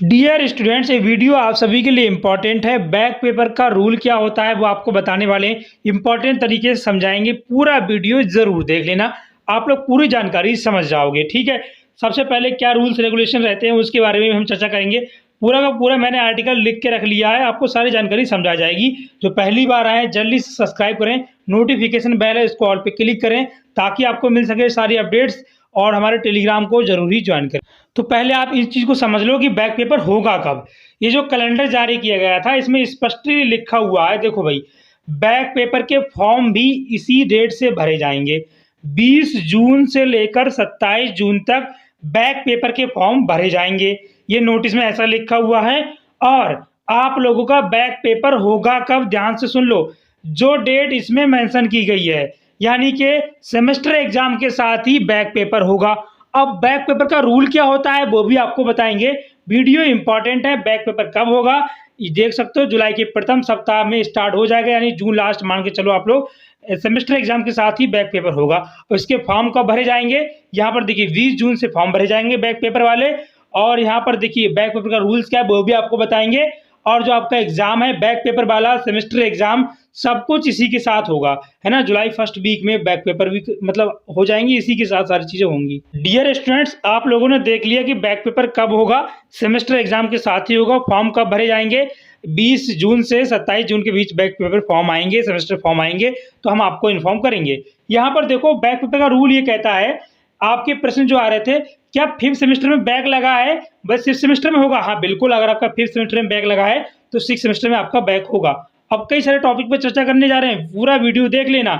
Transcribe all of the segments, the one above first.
Dear students, ये video आप सभी के लिए इम्पॉर्टेंट है। बैक पेपर का रूल क्या होता है वो आपको बताने वाले हैं, इम्पॉर्टेंट तरीके से समझाएंगे। पूरा वीडियो जरूर देख लेना, आप लोग पूरी जानकारी समझ जाओगे। ठीक है, सबसे पहले क्या रूल्स रेगुलेशन रहते हैं उसके बारे में हम चर्चा करेंगे। पूरा का पूरा मैंने आर्टिकल लिख के रख लिया है, आपको सारी जानकारी समझा जाएगी। जो पहली बार आए जल्दी से सब्सक्राइब करें, नोटिफिकेशन बेल है इसको ऑल पे क्लिक करें ताकि आपको मिल सके सारी अपडेट्स, और हमारे टेलीग्राम को जरूरी ज्वाइन करें। तो पहले आप इस चीज़ को समझ लो कि बैक पेपर होगा कब। ये जो कैलेंडर जारी किया गया था इसमें स्पष्टली लिखा हुआ है, देखो भाई, बैक पेपर के फॉर्म भी इसी डेट से भरे जाएंगे। 20 जून से लेकर 27 जून तक बैक पेपर के फॉर्म भरे जाएंगे, ये नोटिस में ऐसा लिखा हुआ है। और आप लोगों का बैक पेपर होगा कब, ध्यान से सुन लो, जो डेट इसमें मेंशन की गई है, यानी कि सेमेस्टर एग्जाम के साथ ही बैक पेपर होगा। अब बैक पेपर का रूल क्या होता है वो भी आपको बताएंगे। वीडियो इंपॉर्टेंट है। बैक पेपर कब होगा ये देख सकते हो, जुलाई के प्रथम सप्ताह में स्टार्ट हो जाएगा, यानी जून लास्ट मान के चलो आप लोग। सेमेस्टर एग्जाम के साथ ही बैक पेपर होगा। और इसके फॉर्म कब भरे जाएंगे, यहाँ पर देखिए 20 जून से फॉर्म भरे जाएंगे बैक पेपर वाले। और यहाँ पर देखिए बैक पेपर का रूल्स क्या है वो भी आपको बताएंगे। और जो आपका एग्जाम है बैक पेपर वाला सेमेस्टर एग्जाम, सब कुछ इसी के साथ होगा, है ना। जुलाई फर्स्ट वीक में बैक पेपर भी मतलब हो जाएंगी, इसी के साथ सारी चीजें होंगी। डियर स्टूडेंट्स, आप लोगों ने देख लिया कि बैक पेपर कब होगा, सेमेस्टर एग्जाम के साथ ही होगा। फॉर्म कब भरे जाएंगे, 20 जून से 27 जून के बीच बैक पेपर फॉर्म आएंगे, सेमेस्टर फॉर्म आएंगे, तो हम आपको इन्फॉर्म करेंगे। यहाँ पर देखो बैक पेपर का रूल ये कहता है, आपके प्रश्न जो आ रहे थे, क्या फिफ्थ सेमेस्टर में बैक लगा है, बस सिक्स सेमेस्टर में होगा। हाँ बिल्कुल, अगर आपका फिफ्थ सेमेस्टर में बैक लगा है तो सिक्स सेमेस्टर में आपका बैक होगा। अब कई सारे टॉपिक पर चर्चा करने जा रहे हैं, पूरा वीडियो देख लेना।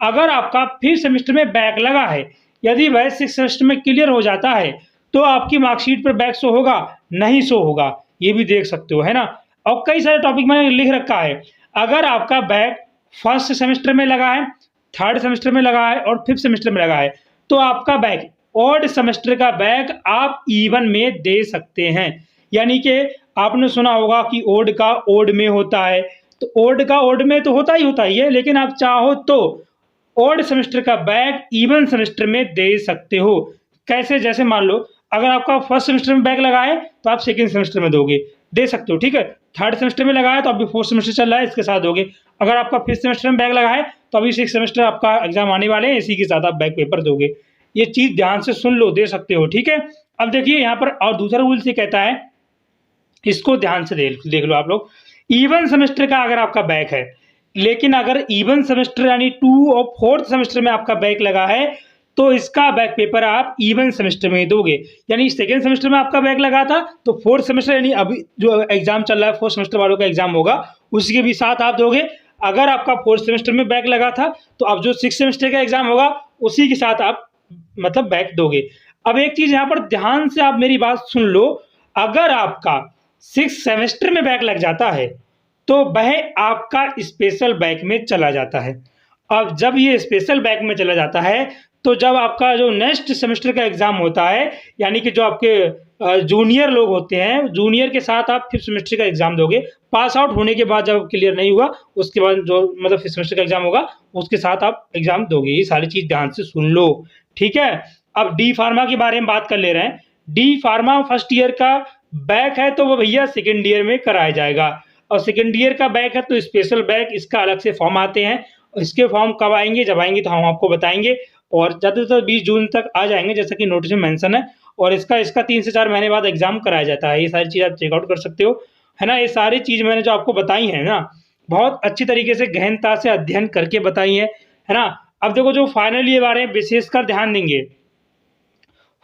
अगर आपका फिफ्थ सेमेस्टर में बैक लगा है, यदि वह सिक्स सेमेस्टर में क्लियर हो जाता है तो आपकी मार्कशीट पर बैक शो होगा, नहीं शो होगा, ये भी देख सकते हो, है ना। और कई सारे टॉपिक मैंने लिख रखा है। अगर आपका बैक फर्स्ट सेमेस्टर में लगा है, थर्ड सेमेस्टर में लगा है और फिफ्थ सेमेस्टर में लगा है, तो आपका बैक, ऑड सेमेस्टर का बैक आप इवन में दे सकते हैं। यानी कि आपने सुना होगा कि ओड का ओड में होता है, तो ओड का ओड में तो होता ही है, लेकिन आप चाहो तो ओड सेमेस्टर का बैक इवन सेमेस्टर में दे सकते हो। कैसे, जैसे मान लो अगर आपका फर्स्ट सेमेस्टर में बैक लगा है तो आप सेकंड सेमेस्टर में दोगे, दे सकते हो, ठीक है। थर्ड सेमेस्टर में लगा है तो अभी फोर्थ सेमेस्टर चल रहा है, इसके साथ दोगे। अगर आपका फिफ्थ सेमेस्टर में बैक लगा है तो अभी सिक्स सेमेस्टर आपका एग्जाम आने वाले हैं, इसी के साथ आप बैक पेपर दोगे। ये चीज ध्यान से सुन लो, दे सकते हो, ठीक है। अब देखिए यहाँ पर और दूसरा रूल से कहता है, इसको ध्यान से देख लो आप लोग। इवन सेमेस्टर का अगर आपका बैक है, लेकिन अगर इवन सेमेस्टर यानी 2 और फोर्थ सेमेस्टर में आपका बैक लगा है तो इसका बैक पेपर आप इवन सेमेस्टर में दोगे। यानी सेकेंड सेमेस्टर में आपका बैक लगा था तो फोर्थ सेमेस्टर यानी अभी जो एग्जाम चल रहा है फोर्थ सेमेस्टर वालों का एग्जाम होगा, उसके भी साथ आप दोगे। अगर आपका फोर्थ सेमेस्टर में बैक लगा था तो अब जो सिक्स सेमेस्टर का एग्जाम होगा उसी के साथ आप मतलब बैक दोगे। अब एक चीज यहाँ पर ध्यान से आप मेरी बात सुन लो, अगर आपका सिक्स सेमेस्टर में बैक लग जाता है तो वह आपका स्पेशल बैक में चला जाता है। अब जब ये स्पेशल बैक में चला जाता है तो जब आपका जो नेक्स्ट सेमेस्टर का एग्जाम होता है, यानी कि जो आपके जूनियर लोग होते हैं, जूनियर के साथ आप फिफ्थ सेमेस्टर का एग्जाम दोगे। पास आउट होने के बाद जब क्लियर नहीं हुआ उसके बाद जो मतलब फिफ्थ सेमेस्टर का एग्जाम होगा उसके साथ आप एग्जाम दोगे। ये सारी चीज ध्यान से सुन लो, ठीक है। अब डी फार्मा के बारे में बात कर ले रहे हैं। डी फार्मा फर्स्ट ईयर का बैक है तो वो भैया सेकेंड ईयर में कराया जाएगा, और सेकेंड ईयर का बैक है तो स्पेशल बैक, इसका अलग से फॉर्म आते हैं। इसके फॉर्म कब आएंगे, जब आएंगे तो हम आपको बताएंगे, और ज़्यादातर 20 जून तक आ जाएंगे जैसा कि नोटिस में मेंशन है। और इसका 3 से 4 महीने बाद एग्जाम कराया जाता है। ये सारी चीज़ आप चेकआउट कर सकते हो, है ना। ये सारी चीज़ मैंने जो आपको बताई है ना, बहुत अच्छी तरीके से गहनता से अध्ययन करके बताई है ना। अब देखो जो फाइनल ईयर बारे में विशेषकर ध्यान देंगे,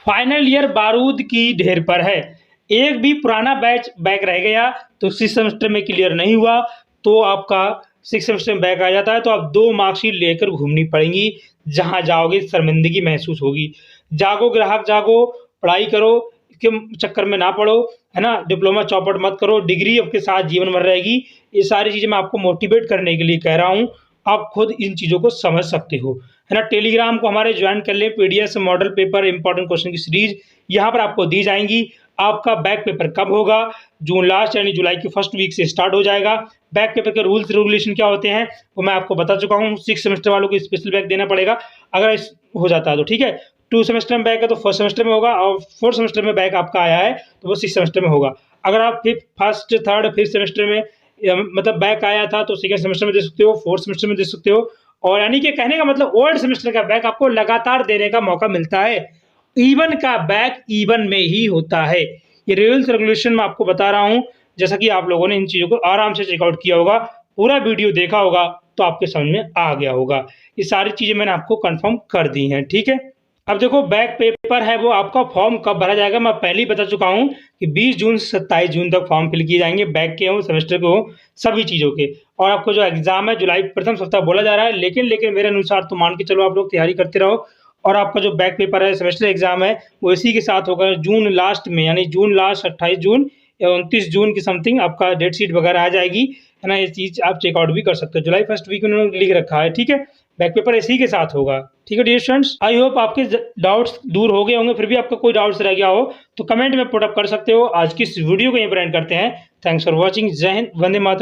फाइनल ईयर बारूद की ढेर पर है। एक भी पुराना बैच बैक रह गया तो सिक्स सेमेस्टर में क्लियर नहीं हुआ तो आपका सिक्स सेमेस्टर में बैक आ जाता है तो आप 2 मार्कशीट लेकर घूमनी पड़ेंगी, जहां जाओगे शर्मिंदगी महसूस होगी। जागो ग्राहक जागो, पढ़ाई करो, के चक्कर में ना पड़ो, है ना। डिप्लोमा चौपट मत करो, डिग्री आपके साथ जीवन भर रहेगी। ये सारी चीज़ें मैं आपको मोटिवेट करने के लिए कह रहा हूँ, आप खुद इन चीज़ों को समझ सकते हो, है ना। टेलीग्राम को हमारे ज्वाइन कर ले, PDF model paper important question की सीरीज यहाँ पर आपको दी जाएंगी। आपका बैक पेपर कब होगा, जून लास्ट यानी जुलाई की फर्स्ट वीक से स्टार्ट हो जाएगा। बैक पेपर के रूल्स रेगुलेशन क्या होते हैं वो मैं आपको बता चुका हूँ। सिक्स सेमेस्टर वालों को स्पेशल बैक देना पड़ेगा अगर हो जाता है तो, ठीक है। 2 सेमेस्टर में बैक है तो फर्स्ट सेमेस्टर में होगा, और 4th सेमेस्टर में बैक आपका आया है तो वो 6th सेमेस्टर में होगा। अगर आप फर्स्ट, थर्ड, 5th सेमेस्टर में मतलब बैक आया था तो 2nd सेमेस्टर में दे सकते हो, 4th सेमेस्टर में दे सकते हो। और यानी कि कहने का मतलब ओल्ड सेमेस्टर का बैक आपको लगातार देने का मौका मिलता है। इवन का बैक इवन में ही होता है। ये रूल्स रेगुलेशन मैं आपको बता रहा हूँ, जैसा कि आप लोगों ने इन चीज़ों को आराम से चेकआउट किया होगा, पूरा वीडियो देखा होगा तो आपके समझ में आ गया होगा। ये सारी चीज़ें मैंने आपको कंफर्म कर दी हैं, ठीक है। अब देखो बैक पेपर है वो आपका फॉर्म कब भरा जाएगा, मैं पहले ही बता चुका हूँ कि 20 जून से 27 जून तक फॉर्म फिल किए जाएंगे, बैक के हों, सेमेस्टर के हों, सभी चीज़ों के। और आपको जो एग्जाम है जुलाई प्रथम सप्ताह बोला जा रहा है, लेकिन मेरे अनुसार तो मान के चलो आप लोग तैयारी करते रहो। और आपका जो बैक पेपर है, सेमेस्टर एग्जाम है, वो इसी के साथ होगा जून लास्ट में, यानी जून लास्ट 28 जून या 29 जून की समथिंग आपका डेट शीट वगैरह आ जाएगी, है ना। ये चीज़ आप चेकआउट भी कर सकते हो। जुलाई फर्स्ट वीक में उन्होंने लिख रखा है, ठीक है। बैक पेपर इसी के साथ होगा, ठीक है डियर स्टूडेंट्स। आई होप आपके डाउट्स दूर हो गए होंगे। फिर भी आपका कोई डाउट्स रह गया हो तो कमेंट में पुट अप कर सकते हो। आज की इस वीडियो को यहीं पर एंड करते हैं। Thanks for watching. जय हिंद, वंदे मातरम।